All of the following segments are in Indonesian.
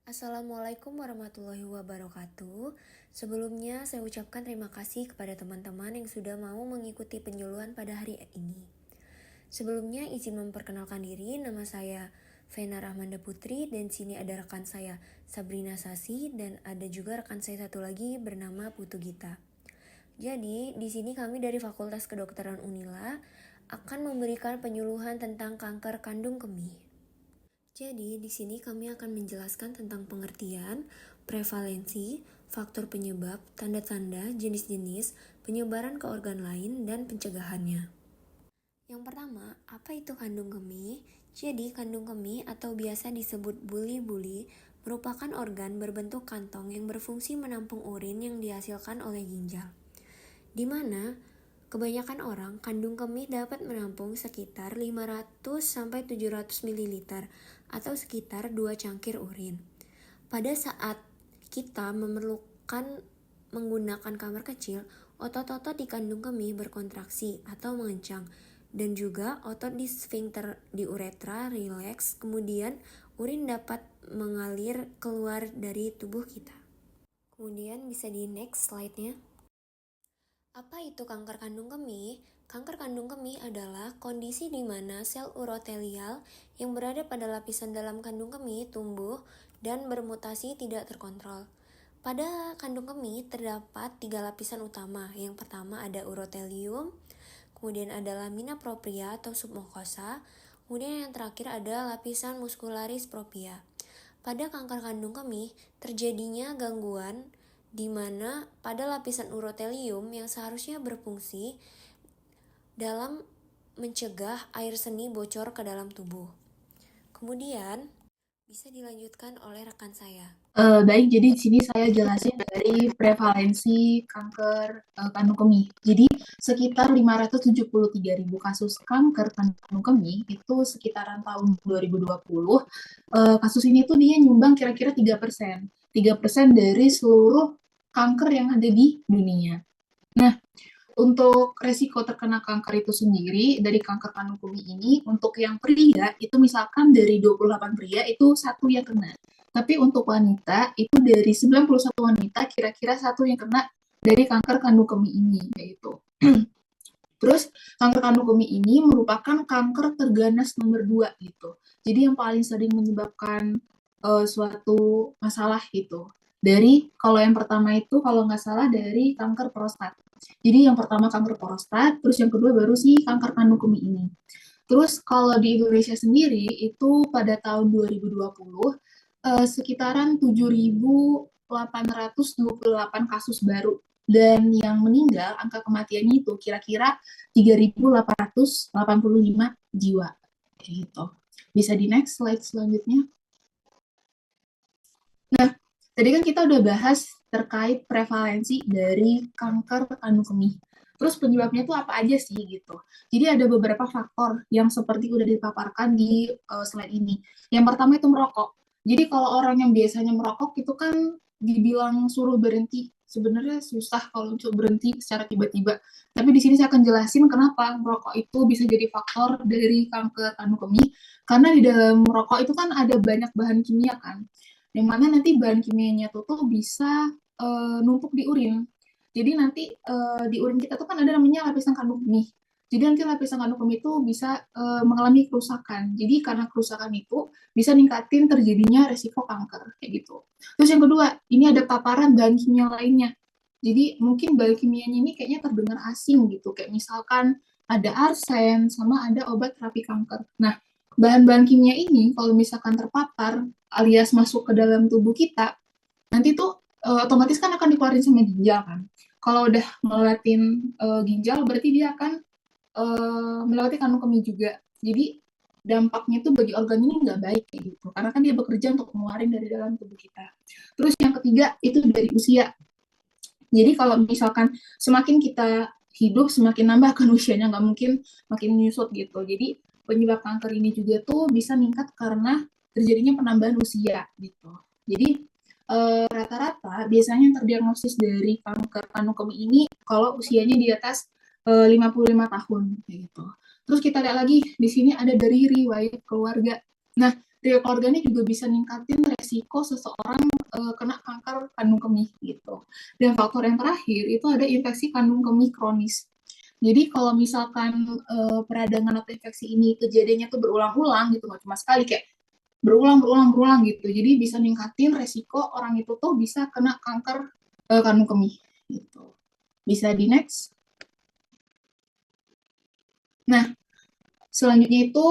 Assalamualaikum warahmatullahi wabarakatuh. Sebelumnya saya ucapkan terima kasih kepada teman-teman yang sudah mau mengikuti penyuluhan pada hari ini. Sebelumnya izin memperkenalkan diri, nama saya Vena Rahmanda Putri dan sini ada rekan saya Sabrina Sasi dan ada juga rekan saya satu lagi bernama Putu Gita. Jadi di sini kami dari Fakultas Kedokteran Unila akan memberikan penyuluhan tentang kanker kandung kemih. Jadi, di sini kami akan menjelaskan tentang pengertian, prevalensi, faktor penyebab, tanda-tanda, jenis-jenis, penyebaran ke organ lain, dan pencegahannya. Yang pertama, apa itu kandung kemih? Jadi, kandung kemih atau biasa disebut buli-buli merupakan organ berbentuk kantong yang berfungsi menampung urin yang dihasilkan oleh ginjal. Di mana kebanyakan orang, kandung kemih dapat menampung sekitar 500-700 ml atau sekitar 2 cangkir urin. Pada saat kita memerlukan menggunakan kamar kecil, otot-otot di kandung kemih berkontraksi atau mengencang, dan juga otot di sfinkter di uretra rileks, kemudian urin dapat mengalir keluar dari tubuh kita. Kemudian bisa di next slide-nya. Apa itu kanker kandung kemih? Kanker kandung kemih adalah kondisi di mana sel urotelial yang berada pada lapisan dalam kandung kemih tumbuh dan bermutasi tidak terkontrol. Pada kandung kemih terdapat 3 lapisan utama. Yang pertama ada urotelium, kemudian ada lamina propria atau submukosa, kemudian yang terakhir ada lapisan muscularis propria. Pada kanker kandung kemih terjadinya gangguan di mana pada lapisan urotelium yang seharusnya berfungsi dalam mencegah air seni bocor ke dalam tubuh. Kemudian bisa dilanjutkan oleh rekan saya. Baik, jadi di sini saya jelasin dari prevalensi kanker kandung kemih. Jadi sekitar 573.000 kasus kanker kandung kemih itu sekitaran tahun 2020. Kasus ini tuh dia nyumbang kira-kira 3%. 3% dari seluruh kanker yang ada di dunia. Nah, untuk resiko terkena kanker itu sendiri dari kanker kandung kemih ini, untuk yang pria itu misalkan dari 28 pria itu satu yang kena. Tapi untuk wanita itu dari 91 wanita kira-kira satu yang kena dari kanker kandung kemih ini, yaitu. Terus kanker kandung kemih ini merupakan kanker terganas nomor 2 gitu. Jadi yang paling sering menyebabkan suatu masalah gitu. Dari kalau yang pertama itu kalau nggak salah dari kanker prostat. Jadi yang pertama kanker prostat, terus yang kedua baru si kanker kandung kemih ini. Terus kalau di Indonesia sendiri itu pada tahun 2020 sekitaran 7.828 kasus baru dan yang meninggal angka kematiannya itu kira-kira 3.885 jiwa gitu. Bisa di next slide selanjutnya. Nah, tadi kan kita udah bahas terkait prevalensi dari kanker kandung kemih. Terus penyebabnya itu apa aja sih gitu. Jadi ada beberapa faktor yang seperti udah dipaparkan di slide ini. Yang pertama itu merokok. Jadi kalau orang yang biasanya merokok itu kan dibilang suruh berhenti. Sebenarnya susah kalau untuk berhenti secara tiba-tiba. Tapi di sini saya akan jelasin kenapa merokok itu bisa jadi faktor dari kanker kandung kemih. Karena di dalam merokok itu kan ada banyak bahan kimia kan yang mana nanti bahan kimianya tuh bisa numpuk di urin. Jadi nanti di urin kita tuh kan ada namanya lapisan kandung kemih. Jadi nanti lapisan kandung kemih itu bisa mengalami kerusakan. Jadi karena kerusakan itu bisa ningkatin terjadinya resiko kanker kayak gitu. Terus yang kedua, ini ada paparan bahan kimia lainnya. Jadi mungkin bahan kimianya ini kayaknya terdengar asing gitu. Kayak misalkan ada arsen sama ada obat terapi kanker. Nah, bahan-bahan kimia ini kalau misalkan terpapar alias masuk ke dalam tubuh kita, nanti tuh otomatis kan akan dikeluarin sama ginjal kan. Kalau udah melewatin ginjal, berarti dia akan melewati kandung kemih juga. Jadi dampaknya tuh bagi organ ini nggak baik kayak gitu. Karena kan dia bekerja untuk mengeluarin dari dalam tubuh kita. Terus yang ketiga itu dari usia. Jadi kalau misalkan semakin kita hidup, semakin nambah kan usianya, nggak mungkin makin menyusut gitu. Jadi penyebab kanker ini juga tuh bisa meningkat karena terjadinya penambahan usia gitu. Jadi rata-rata biasanya yang terdiagnosis dari kanker kandung kemih ini kalau usianya di atas 55 tahun gitu. Terus kita lihat lagi di sini ada dari riwayat keluarga. Nah, riwayat keluarga ini juga bisa ningkatin resiko seseorang kena kanker kandung kemih gitu. Dan faktor yang terakhir itu ada infeksi kandung kemih kronis. Jadi kalau misalkan peradangan atau infeksi ini kejadiannya tuh berulang-ulang gitu, nggak cuma sekali, kayak berulang gitu. Jadi bisa ningkatin resiko orang itu tuh bisa kena kanker kandung kemih gitu. Bisa di next. Nah, selanjutnya itu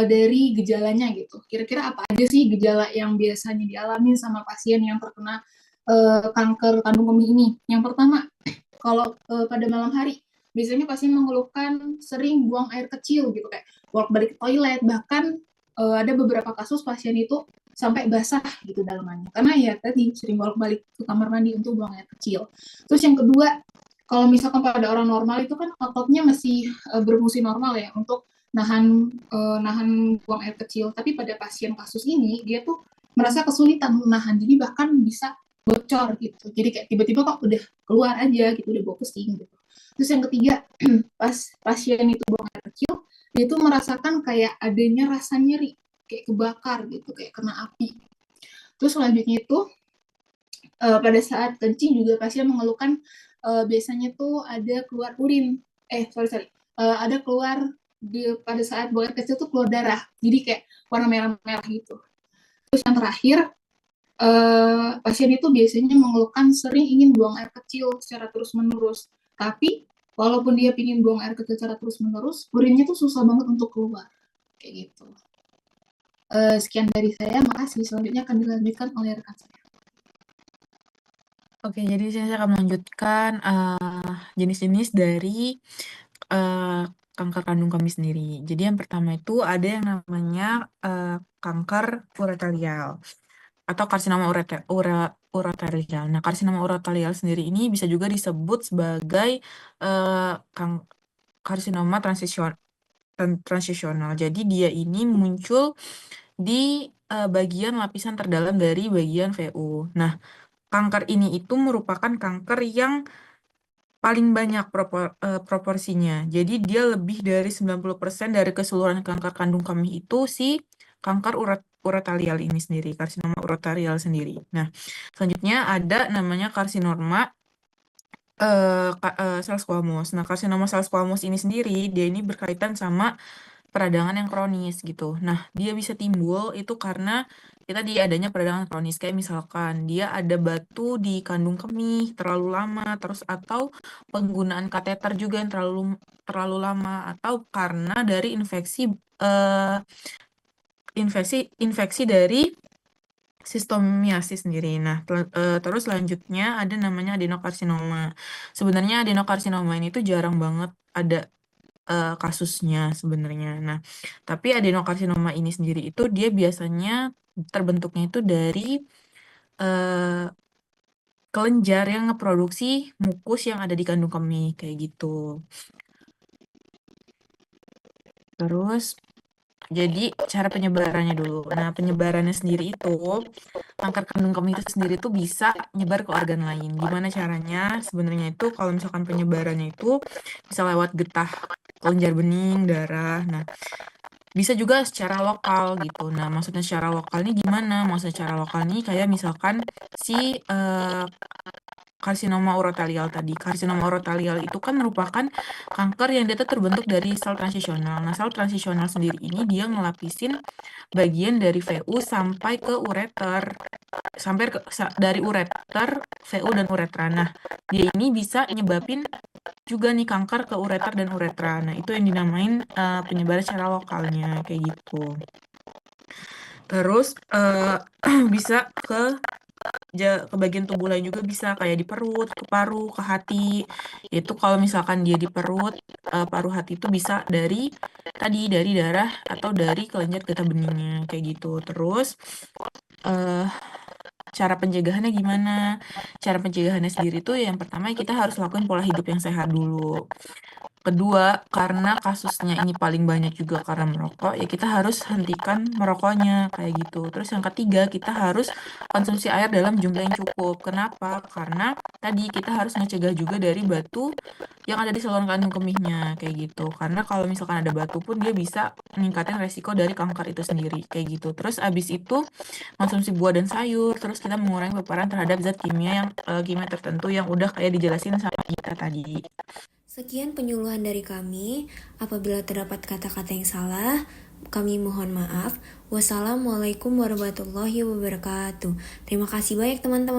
dari gejalanya gitu. Kira-kira apa aja sih gejala yang biasanya dialami sama pasien yang terkena kanker kandung kemih ini? Yang pertama, kalau pada malam hari, biasanya pasien mengeluhkan sering buang air kecil gitu, kayak bolak-balik ke toilet, bahkan ada beberapa kasus pasien itu sampai basah gitu dalamannya. Karena ya tadi sering bolak-balik ke kamar mandi untuk buang air kecil. Terus yang kedua, kalau misalkan pada orang normal itu kan ototnya masih berfungsi normal ya untuk nahan buang air kecil. Tapi pada pasien kasus ini dia tuh merasa kesulitan menahan, jadi bahkan bisa bocor gitu. Jadi kayak tiba-tiba kok udah keluar aja gitu, udah bawa pusing gitu. Terus yang ketiga, pas pasien itu buang air kecil, dia tuh merasakan kayak adanya rasa nyeri, kayak kebakar gitu, kayak kena api. Terus selanjutnya itu pada saat kencing juga pasien mengeluhkan biasanya tuh ada keluar urin, ada keluar pada saat buang air kecil tuh keluar darah, jadi kayak warna merah-merah gitu. Terus yang terakhir, pasien itu biasanya mengeluhkan sering ingin buang air kecil secara terus-menerus, tapi walaupun dia ingin buang air kecil secara terus-menerus, urinnya tuh susah banget untuk keluar, kayak gitu. Sekian dari saya, makasih. Selanjutnya akan dilanjutkan oleh rekan saya. Oke, jadi saya akan melanjutkan jenis-jenis dari kanker kandung kemih sendiri. Jadi yang pertama itu ada yang namanya kanker urothelial atau karsinoma urothelial. Nah, karsinoma urothelial sendiri ini bisa juga disebut sebagai karsinoma transisional. Jadi dia ini muncul di bagian lapisan terdalam dari bagian VU. Nah, kanker ini itu merupakan kanker yang paling banyak proporsinya. Jadi dia lebih dari 90% dari keseluruhan kanker kandung kemih itu si kanker urothelial ini sendiri, karsinoma urothelial sendiri. Nah, selanjutnya ada namanya karsinoma sel squamous. Nah, karsinoma sel squamous ini sendiri, dia ini berkaitan sama peradangan yang kronis gitu. Nah, dia bisa timbul itu karena kita adanya peradangan kronis, kayak misalkan dia ada batu di kandung kemih terlalu lama, terus atau penggunaan kateter juga yang terlalu lama, atau karena dari infeksi dari sistomiasis sendiri. Nah, terus selanjutnya ada namanya adenokarsinoma. Sebenarnya adenokarsinoma ini tuh jarang banget ada kasusnya sebenarnya. Nah, tapi adenokarsinoma ini sendiri itu dia biasanya terbentuknya itu dari kelenjar yang ngeproduksi mukus yang ada di kandung kemih kayak gitu. Terus jadi cara penyebarannya dulu. Nah, penyebarannya sendiri itu kanker kandung kemih itu sendiri tuh bisa nyebar ke organ lain. Gimana caranya? Sebenarnya itu kalau misalkan penyebarannya itu bisa lewat getah kelenjar bening, darah. Nah, bisa juga secara lokal gitu. Nah, maksudnya secara lokal ini gimana? Maksudnya secara lokal ini kayak misalkan si karsinoma urothelial tadi. Karsinoma urothelial itu kan merupakan kanker yang dia tuh terbentuk dari sel transisional. Nah, sel transisional sendiri ini dia ngelapisin bagian dari VU sampai ke ureter. Dari ureter, VU dan uretra. Nah, dia ini bisa nyebabin juga nih kanker ke ureter dan uretra. Nah, itu yang dinamain penyebaran secara lokalnya kayak gitu. Terus bisa ke bagian tubuh lain juga, bisa kayak di perut, ke paru, ke hati. Itu kalau misalkan dia di perut, paru, hati itu bisa dari darah atau dari kelenjar getah beningnya kayak gitu. Terus cara pencegahannya gimana? Cara pencegahannya sendiri tuh yang pertama kita harus lakukan pola hidup yang sehat dulu. Kedua, karena kasusnya ini paling banyak juga karena merokok, ya kita harus hentikan merokoknya, kayak gitu. Terus yang ketiga, kita harus konsumsi air dalam jumlah yang cukup. Kenapa? Karena tadi kita harus mencegah juga dari batu yang ada di saluran kandung kemihnya, kayak gitu. Karena kalau misalkan ada batu pun dia bisa meningkatkan resiko dari kanker itu sendiri, kayak gitu. Terus abis itu konsumsi buah dan sayur, terus kita mengurangi paparan terhadap zat kimia kimia tertentu yang udah kayak dijelasin sama kita tadi. Sekian penyuluhan dari kami. Apabila terdapat kata-kata yang salah, kami mohon maaf. Wassalamualaikum warahmatullahi wabarakatuh. Terima kasih banyak teman-teman.